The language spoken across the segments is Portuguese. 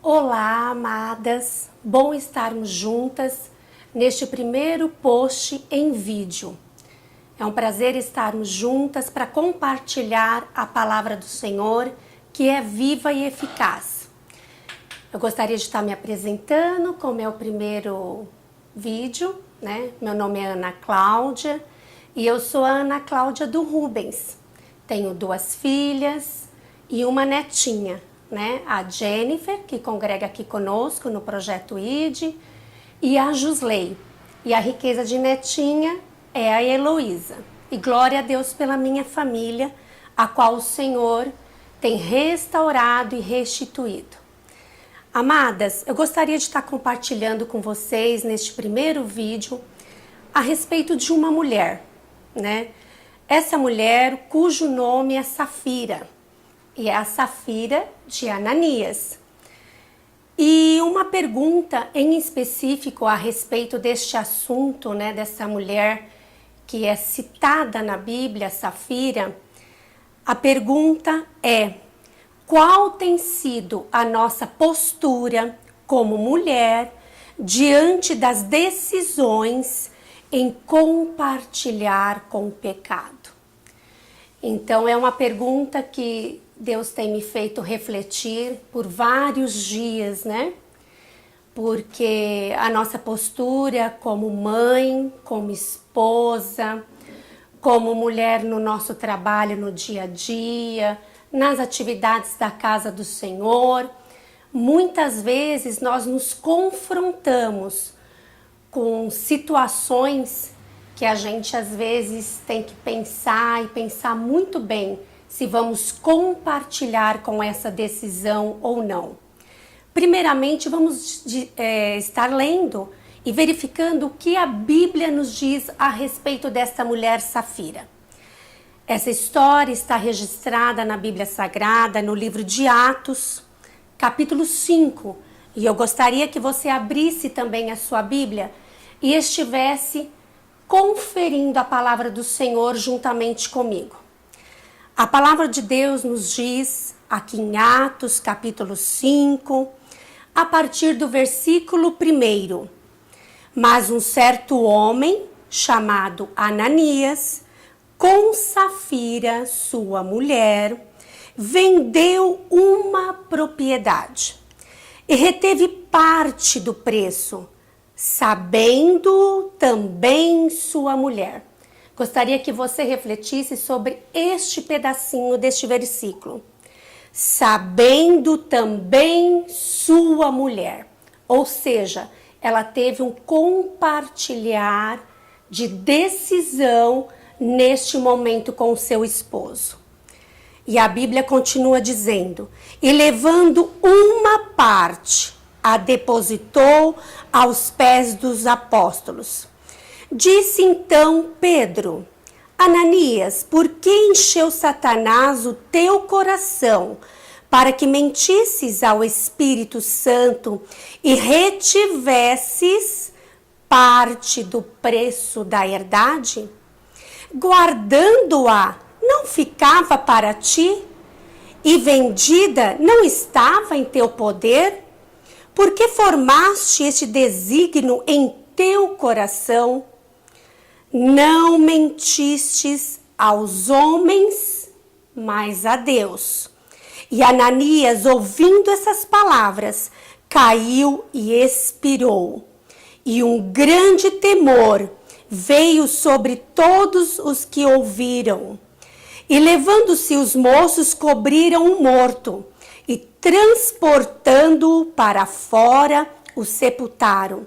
Olá, amadas! Bom estarmos juntas neste primeiro post em vídeo. É um prazer estarmos juntas para compartilhar a palavra do Senhor, que é viva e eficaz. Eu gostaria de estar me apresentando com o meu primeiro vídeo, né? Meu nome é Ana Cláudia e eu sou a Ana Cláudia do Rubens. Tenho 2 filhas e uma netinha, né? A Jennifer, que congrega aqui conosco no Projeto ID, e a Jusley. E a riqueza de netinha é a Heloísa. E glória a Deus pela minha família, a qual o Senhor tem restaurado e restituído. Amadas, eu gostaria de estar compartilhando com vocês neste primeiro vídeo a respeito de uma mulher, né? Essa mulher cujo nome é Safira. E é a Safira de Ananias. E uma pergunta em específico a respeito deste assunto, né, dessa mulher que é citada na Bíblia, Safira. A pergunta é: qual tem sido a nossa postura como mulher diante das decisões em compartilhar com o pecado? Então é uma pergunta que Deus tem me feito refletir por vários dias, né? Porque a nossa postura como mãe, como esposa, como mulher no nosso trabalho no dia a dia, nas atividades da casa do Senhor, muitas vezes nós nos confrontamos com situações que a gente às vezes tem que pensar e pensar muito bem se vamos compartilhar com essa decisão ou não. Primeiramente, vamos estar lendo e verificando o que a Bíblia nos diz a respeito desta mulher Safira. Essa história está registrada na Bíblia Sagrada, no livro de Atos, capítulo 5. E eu gostaria que você abrisse também a sua Bíblia e estivesse conferindo a palavra do Senhor juntamente comigo. A palavra de Deus nos diz, aqui em Atos, capítulo 5, a partir do versículo 1. Mas um certo homem, chamado Ananias, com Safira, sua mulher, vendeu uma propriedade e reteve parte do preço, sabendo também sua mulher. Gostaria que você refletisse sobre este pedacinho deste versículo. Sabendo também sua mulher. Ou seja, ela teve um compartilhar de decisão neste momento com o seu esposo. E a Bíblia continua dizendo: e levando uma parte, a depositou aos pés dos apóstolos. Disse então Pedro: Ananias, por que encheu Satanás o teu coração para que mentisses ao Espírito Santo e retivesses parte do preço da herdade? Guardando-a, não ficava para ti? E vendida, não estava em teu poder? Por que formaste este desígnio em teu coração? Não mentistes aos homens, mas a Deus. E Ananias, ouvindo essas palavras, caiu e expirou. E um grande temor veio sobre todos os que ouviram. E levando-se os moços, cobriram o morto, e transportando-o para fora, o sepultaram.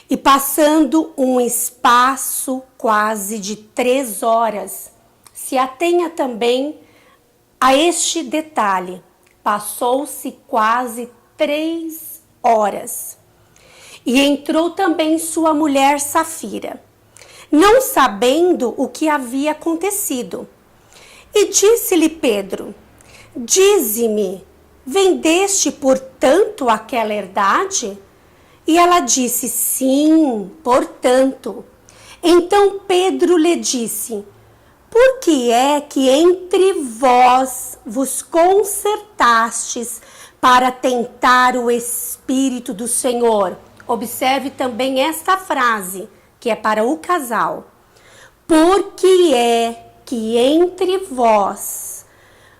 E passando um espaço quase de 3 horas, se atenha também a este detalhe, passou-se quase 3 horas. E entrou também sua mulher Safira, não sabendo o que havia acontecido. E disse-lhe Pedro: dize-me, vendeste portanto aquela herdade? E ela disse: sim, portanto. Então Pedro lhe disse: por que é que entre vós vos concertastes para tentar o Espírito do Senhor. Observe também esta frase, que é para o casal. Porque é que entre vós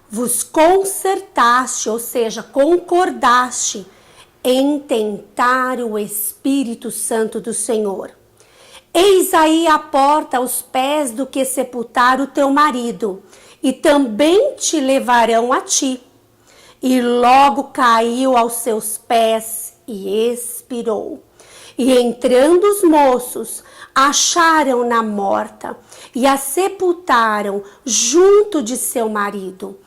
vos concertaste, ou seja, concordaste em tentar o Espírito Santo do Senhor. Eis aí a porta aos pés do que sepultar o teu marido, e também te levarão a ti. E logo caiu aos seus pés e expirou. E entrando os moços, acharam-na morta e a sepultaram junto de seu marido.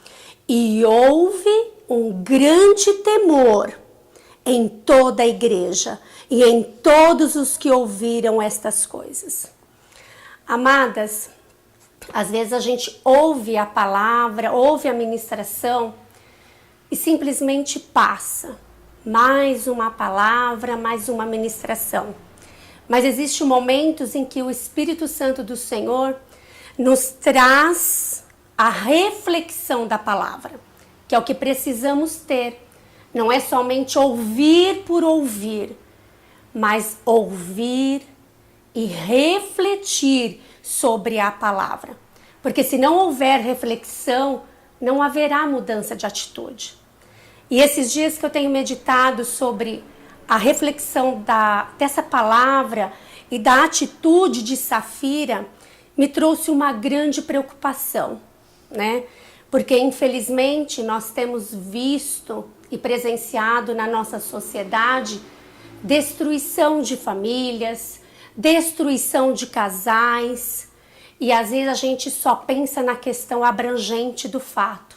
E houve um grande temor em toda a igreja e em todos os que ouviram estas coisas. Amadas, às vezes a gente ouve a palavra, ouve a ministração e simplesmente passa. Mais uma palavra, mais uma ministração. Mas existem momentos em que o Espírito Santo do Senhor nos traz a reflexão da palavra, que é o que precisamos ter. Não é somente ouvir por ouvir, mas ouvir e refletir sobre a palavra. Porque se não houver reflexão, não haverá mudança de atitude. E esses dias que eu tenho meditado sobre a reflexão dessa palavra e da atitude de Safira, me trouxe uma grande preocupação, né? Porque infelizmente nós temos visto e presenciado na nossa sociedade destruição de famílias, destruição de casais, e às vezes a gente só pensa na questão abrangente do fato.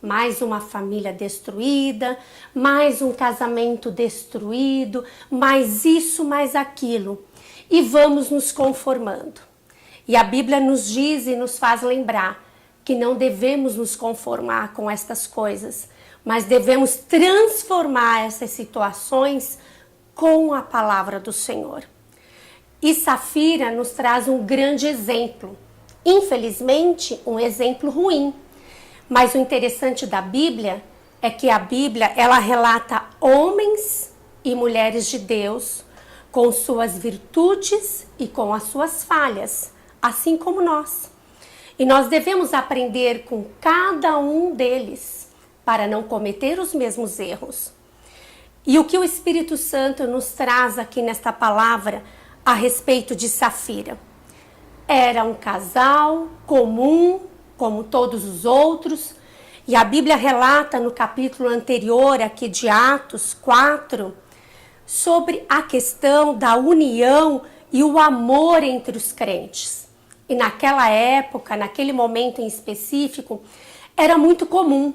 Mais uma família destruída, mais um casamento destruído, mais isso, mais aquilo. E vamos nos conformando. E a Bíblia nos diz e nos faz lembrar que não devemos nos conformar com estas coisas, mas devemos transformar essas situações com a palavra do Senhor. E Safira nos traz um grande exemplo. Infelizmente, um exemplo ruim. Mas o interessante da Bíblia é que a Bíblia, ela relata homens e mulheres de Deus com suas virtudes e com as suas falhas, assim como nós. E nós devemos aprender com cada um deles para não cometer os mesmos erros. E o que o Espírito Santo nos traz aqui nesta palavra a respeito de Safira? Era um casal comum, como todos os outros, e a Bíblia relata no capítulo anterior, aqui de Atos 4, sobre a questão da união e o amor entre os crentes. E naquela época, naquele momento em específico, era muito comum.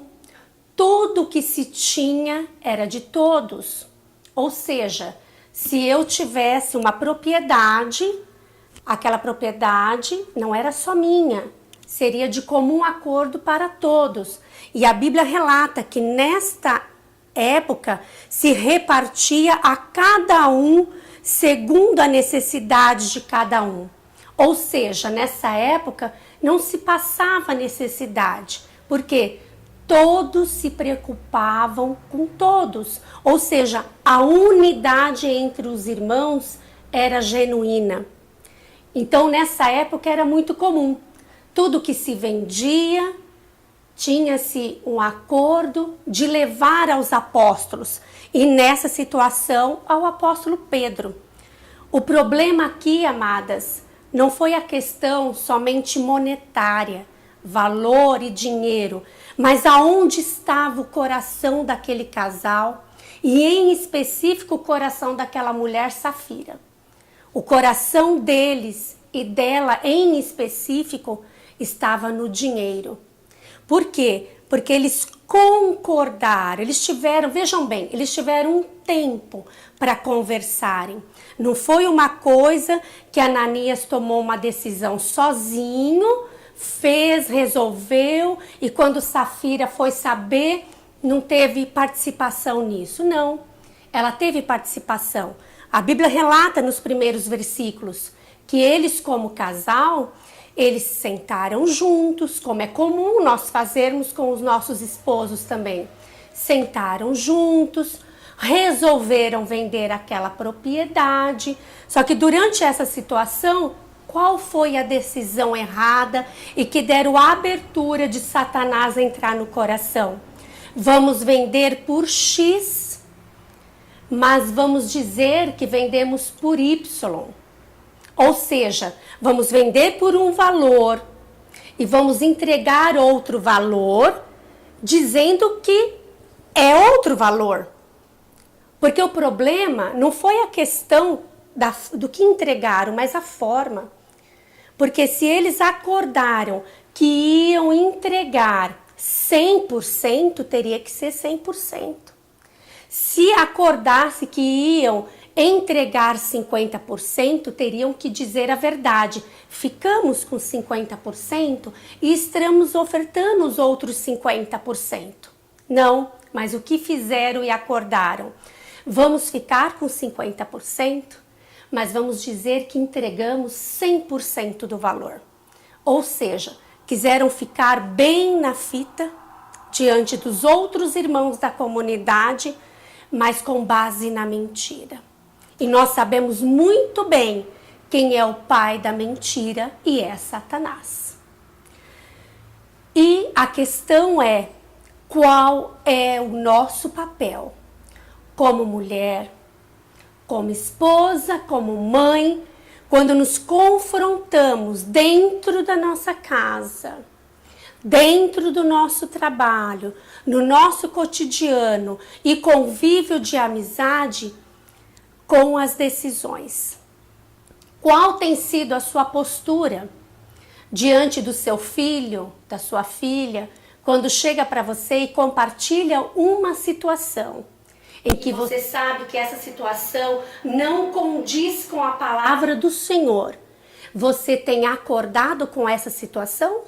Tudo que se tinha era de todos. Ou seja, se eu tivesse uma propriedade, aquela propriedade não era só minha, seria de comum acordo para todos. E a Bíblia relata que nesta época se repartia a cada um segundo a necessidade de cada um. Ou seja, nessa época não se passava necessidade, porque todos se preocupavam com todos. Ou seja, a unidade entre os irmãos era genuína. Então, nessa época era muito comum. Tudo que se vendia, tinha-se um acordo de levar aos apóstolos. E nessa situação, ao apóstolo Pedro. O problema aqui, amadas, não foi a questão somente monetária, valor e dinheiro, mas aonde estava o coração daquele casal e, em específico, o coração daquela mulher Safira. O coração deles e dela, em específico, estava no dinheiro. Por quê? Porque eles concordaram, eles tiveram, vejam bem, eles tiveram um tempo para conversarem. Não foi uma coisa que Ananias tomou uma decisão sozinho, fez, resolveu, e quando Safira foi saber, não teve participação nisso. Não, ela teve participação. A Bíblia relata nos primeiros versículos que eles, como casal, eles sentaram juntos, como é comum nós fazermos com os nossos esposos também. sentaram juntos, resolveram vender aquela propriedade. Só que durante essa situação, qual foi a decisão errada e que deram abertura de Satanás entrar no coração? Vamos vender por X, mas vamos dizer que vendemos por Y. Ou seja, vamos vender por um valor e vamos entregar outro valor, dizendo que é outro valor. Porque o problema não foi a questão do que entregaram, mas a forma. Porque se eles acordaram que iam entregar 100%, teria que ser 100%. Se acordasse que iam entregar 50%, teriam que dizer a verdade. Ficamos com 50% e estamos ofertando os outros 50%. Não, mas o que fizeram e acordaram? Vamos ficar com 50%, mas vamos dizer que entregamos 100% do valor. Ou seja, quiseram ficar bem na fita diante dos outros irmãos da comunidade, mas com base na mentira. E nós sabemos muito bem quem é o pai da mentira, e é Satanás. E a questão é, qual é o nosso papel como mulher, como esposa, como mãe, quando nos confrontamos dentro da nossa casa, dentro do nosso trabalho, no nosso cotidiano e convívio de amizade com as decisões. Qual tem sido a sua postura diante do seu filho, da sua filha, quando chega para você e compartilha uma situação em que você sabe que essa situação não condiz com a palavra do Senhor? Você tem acordado com essa situação?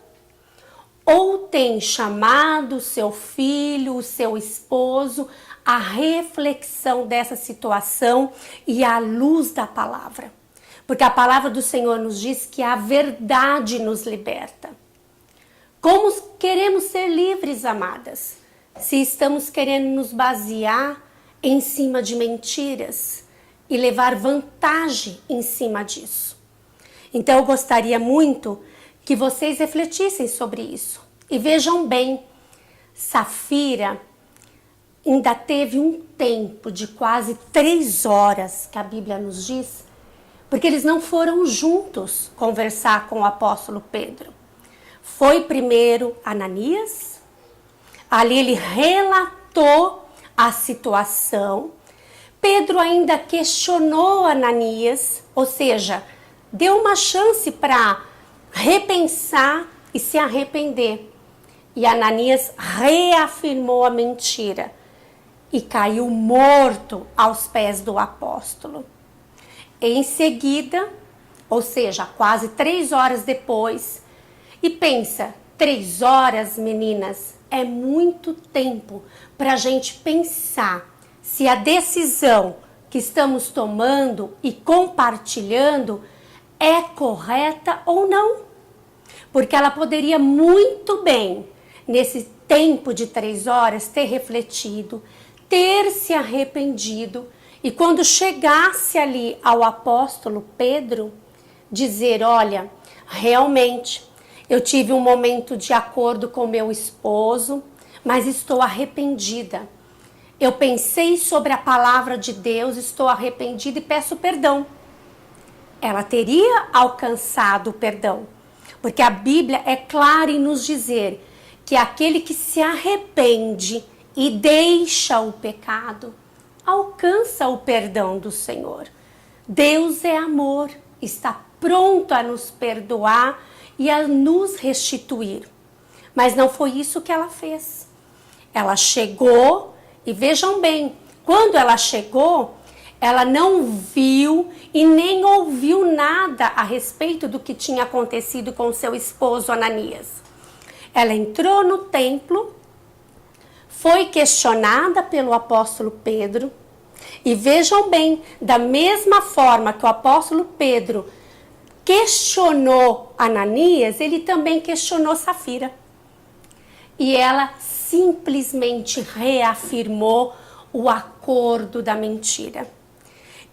Ou tem chamado o seu filho, o seu esposo, à reflexão dessa situação e à luz da palavra? Porque a palavra do Senhor nos diz que a verdade nos liberta. Como queremos ser livres, amadas, se estamos querendo nos basear em cima de mentiras e levar vantagem em cima disso? Então eu gostaria muito que vocês refletissem sobre isso. E vejam bem, Safira ainda teve um tempo de quase 3 horas, que a Bíblia nos diz, porque eles não foram juntos conversar com o apóstolo Pedro. Foi primeiro Ananias, ali ele relatou a situação. Pedro ainda questionou Ananias, ou seja, deu uma chance para repensar e se arrepender. E Ananias reafirmou a mentira e caiu morto aos pés do apóstolo. Em seguida, ou seja, quase 3 horas depois, e pensa, 3 horas, meninas, é muito tempo para a gente pensar se a decisão que estamos tomando e compartilhando é correta ou não. Porque ela poderia muito bem, nesse tempo de 3 horas, ter refletido, ter se arrependido e quando chegasse ali ao apóstolo Pedro, dizer, olha, realmente eu tive um momento de acordo com meu esposo, mas estou arrependida. Eu pensei sobre a palavra de Deus, estou arrependida e peço perdão. Ela teria alcançado o perdão, porque a Bíblia é clara em nos dizer que aquele que se arrepende e deixa o pecado, alcança o perdão do Senhor. Deus é amor, está pronto a nos perdoar e a nos restituir. Mas não foi isso que ela fez. Ela chegou e vejam bem, quando ela chegou, ela não viu e nem ouviu nada a respeito do que tinha acontecido com seu esposo Ananias. Ela entrou no templo, foi questionada pelo apóstolo Pedro, e vejam bem, da mesma forma que o apóstolo Pedro questionou Ananias, ele também questionou Safira. e ela simplesmente reafirmou o acordo da mentira.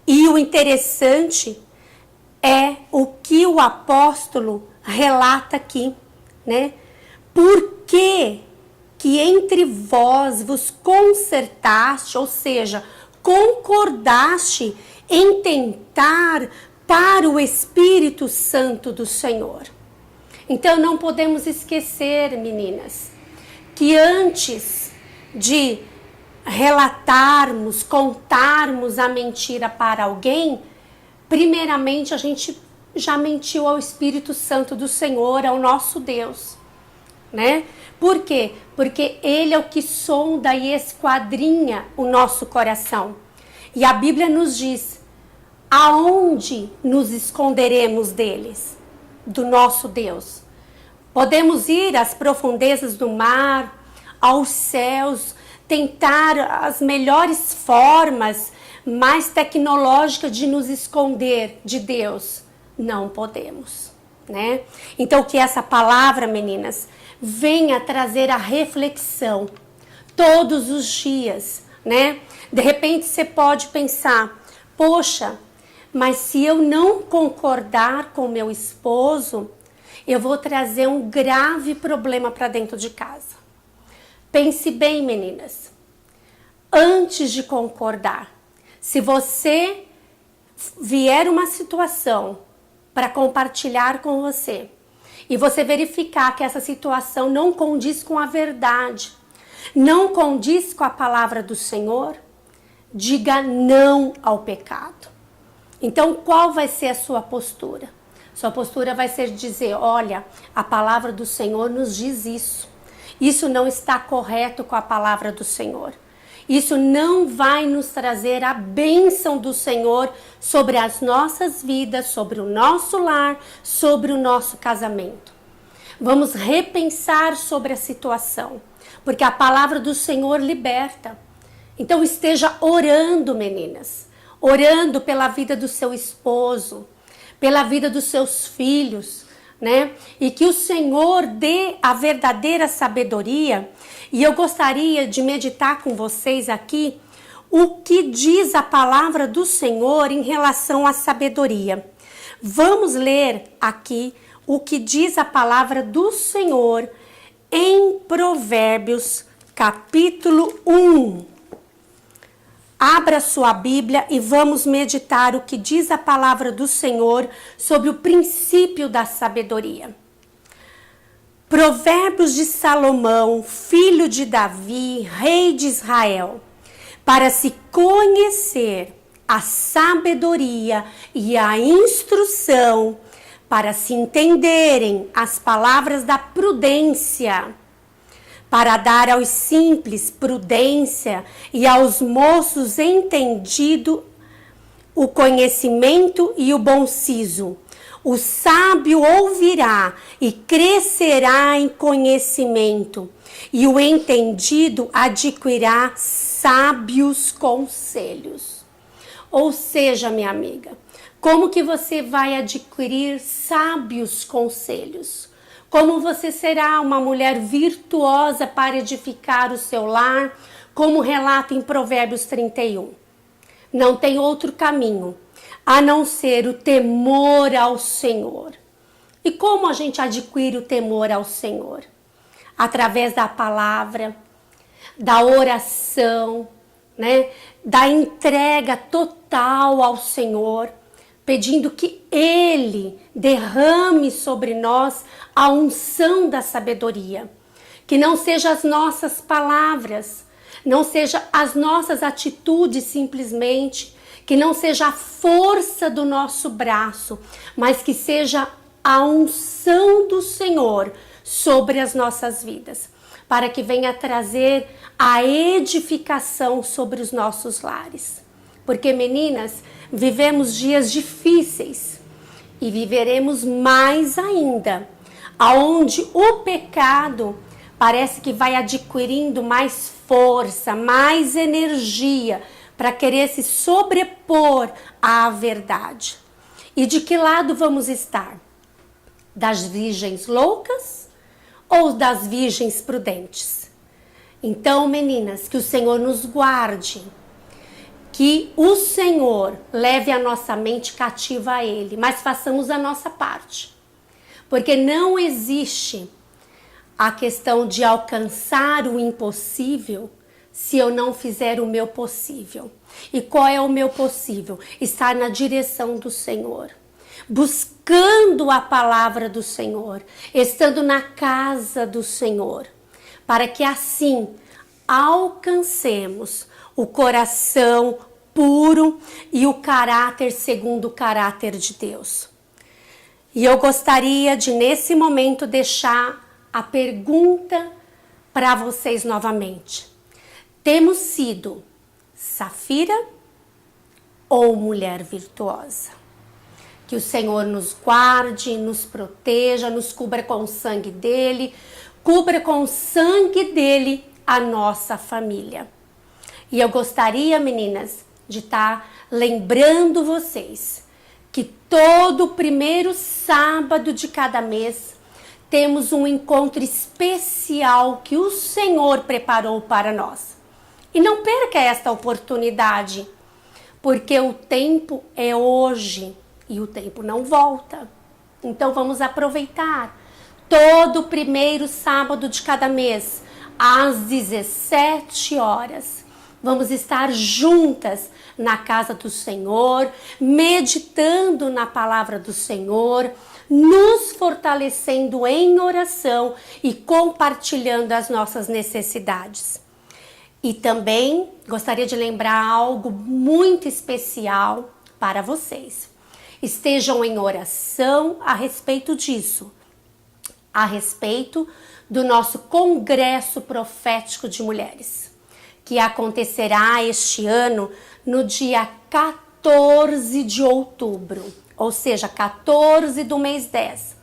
E o interessante é o que o apóstolo relata aqui, né? Por que entre vós vos concertaste, ou seja, concordaste em tentar para o Espírito Santo do Senhor. Então não podemos esquecer, meninas, que antes de relatarmos, contarmos a mentira para alguém, primeiramente a gente já mentiu ao Espírito Santo do Senhor, ao nosso Deus, né? Por quê? Porque Ele é o que sonda e esquadrinha o nosso coração. E a Bíblia nos diz, aonde nos esconderemos deles, do nosso Deus? Podemos ir às profundezas do mar, aos céus, tentar as melhores formas mais tecnológicas de nos esconder de Deus. Não podemos, né? Então que essa palavra, meninas, venha trazer a reflexão todos os dias, né? De repente você pode pensar, poxa, mas se eu não concordar com meu esposo, eu vou trazer um grave problema para dentro de casa. Pense bem, meninas, antes de concordar, se você vier uma situação para compartilhar com você e você verificar que essa situação não condiz com a verdade, não condiz com a palavra do Senhor, diga não ao pecado. Então, qual vai ser a sua postura? Sua postura vai ser dizer, olha, a palavra do Senhor nos diz isso. Isso não está correto com a palavra do Senhor. Isso não vai nos trazer a bênção do Senhor sobre as nossas vidas, sobre o nosso lar, sobre o nosso casamento. Vamos repensar sobre a situação, porque a palavra do Senhor liberta. Então esteja orando, meninas, orando pela vida do seu esposo, pela vida dos seus filhos, né? E que o Senhor dê a verdadeira sabedoria. E eu gostaria de meditar com vocês aqui o que diz a palavra do Senhor em relação à sabedoria. Vamos ler aqui o que diz a palavra do Senhor em Provérbios, capítulo 1. Abra sua Bíblia e vamos meditar o que diz a palavra do Senhor sobre o princípio da sabedoria. Provérbios de Salomão, filho de Davi, rei de Israel, para se conhecer a sabedoria e a instrução, para se entenderem as palavras da prudência, para dar aos simples prudência e aos moços entendido o conhecimento e o bom siso. O sábio ouvirá e crescerá em conhecimento, e o entendido adquirirá sábios conselhos. Ou seja, minha amiga, como que você vai adquirir sábios conselhos? Como você será uma mulher virtuosa para edificar o seu lar, como relata em Provérbios 31. Não tem outro caminho a não ser o temor ao Senhor. E como a gente adquire o temor ao Senhor? Através da palavra, da oração, né? Da entrega total ao Senhor, pedindo que Ele derrame sobre nós a unção da sabedoria. Que não seja as nossas palavras, não seja as nossas atitudes simplesmente, que não seja a força do nosso braço, mas que seja a unção do Senhor sobre as nossas vidas, para que venha trazer a edificação sobre os nossos lares. Porque, meninas, vivemos dias difíceis e viveremos mais ainda, aonde o pecado parece que vai adquirindo mais força, mais energia para querer se sobrepor à verdade. E de que lado vamos estar? Das virgens loucas ou das virgens prudentes? Então, meninas, que o Senhor nos guarde, que o Senhor leve a nossa mente cativa a Ele, mas façamos a nossa parte. Porque não existe a questão de alcançar o impossível se eu não fizer o meu possível. E qual é o meu possível? Estar na direção do Senhor, buscando a palavra do Senhor, estando na casa do Senhor, para que assim alcancemos o coração puro e o caráter segundo o caráter de Deus. E eu gostaria de, nesse momento, deixar a pergunta para vocês novamente. Temos sido Safira ou mulher virtuosa? Que o Senhor nos guarde, nos proteja, nos cubra com o sangue dele, cubra com o sangue dele a nossa família. E eu gostaria, meninas, de estar lembrando vocês que todo primeiro sábado de cada mês temos um encontro especial que o Senhor preparou para nós. E não perca esta oportunidade, porque o tempo é hoje e o tempo não volta. Então vamos aproveitar todo primeiro sábado de cada mês, às 17 horas. Vamos estar juntas na casa do Senhor, meditando na palavra do Senhor, nos fortalecendo em oração e compartilhando as nossas necessidades. E também gostaria de lembrar algo muito especial para vocês. Estejam em oração a respeito disso, a respeito do nosso Congresso Profético de Mulheres, que acontecerá este ano no dia 14 de outubro, ou seja, 14 do mês 10.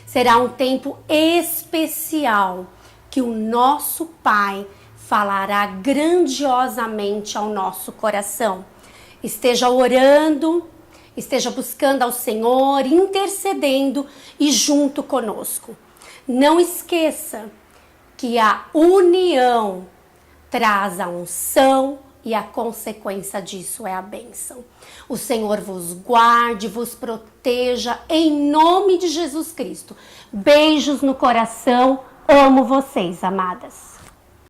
Será um tempo especial que o nosso Pai falará grandiosamente ao nosso coração. Esteja orando, esteja buscando ao Senhor, intercedendo e junto conosco. Não esqueça que a união traz a unção e a consequência disso é a bênção. O Senhor vos guarde, vos proteja em nome de Jesus Cristo. Beijos no coração, amo vocês, amadas.